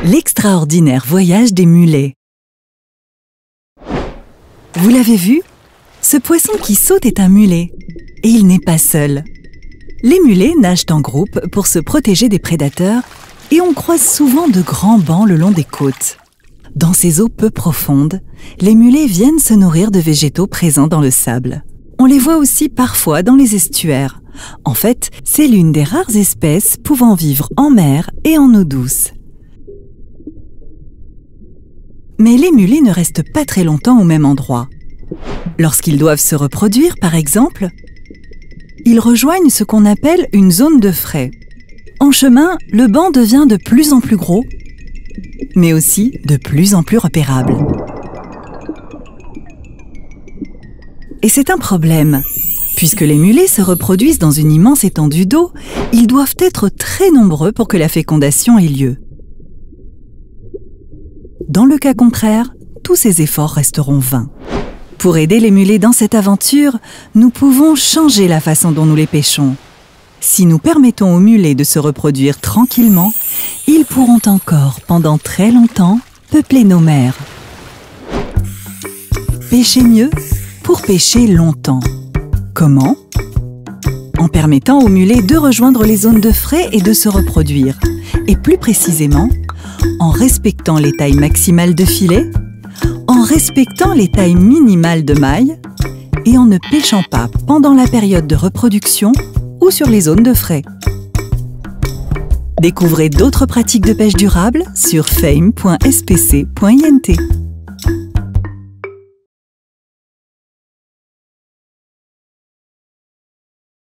L'extraordinaire voyage des mulets. Vous l'avez vu? Ce poisson qui saute est un mulet. Et il n'est pas seul. Les mulets nagent en groupe pour se protéger des prédateurs et on croise souvent de grands bancs le long des côtes. Dans ces eaux peu profondes, les mulets viennent se nourrir de végétaux présents dans le sable. On les voit aussi parfois dans les estuaires. En fait, c'est l'une des rares espèces pouvant vivre en mer et en eau douce. Mais les mulets ne restent pas très longtemps au même endroit. Lorsqu'ils doivent se reproduire, par exemple, ils rejoignent ce qu'on appelle une zone de frai. En chemin, le banc devient de plus en plus gros, mais aussi de plus en plus repérable. Et c'est un problème. Puisque les mulets se reproduisent dans une immense étendue d'eau, ils doivent être très nombreux pour que la fécondation ait lieu. Dans le cas contraire, tous ces efforts resteront vains. Pour aider les mulets dans cette aventure, nous pouvons changer la façon dont nous les pêchons. Si nous permettons aux mulets de se reproduire tranquillement, ils pourront encore, pendant très longtemps, peupler nos mers. Pêcher mieux pour pêcher longtemps. Comment? En permettant aux mulets de rejoindre les zones de frai et de se reproduire. Et plus précisément, en respectant les tailles maximales de filets, en respectant les tailles minimales de mailles et en ne pêchant pas pendant la période de reproduction ou sur les zones de frai. Découvrez d'autres pratiques de pêche durable sur fame.spc.int.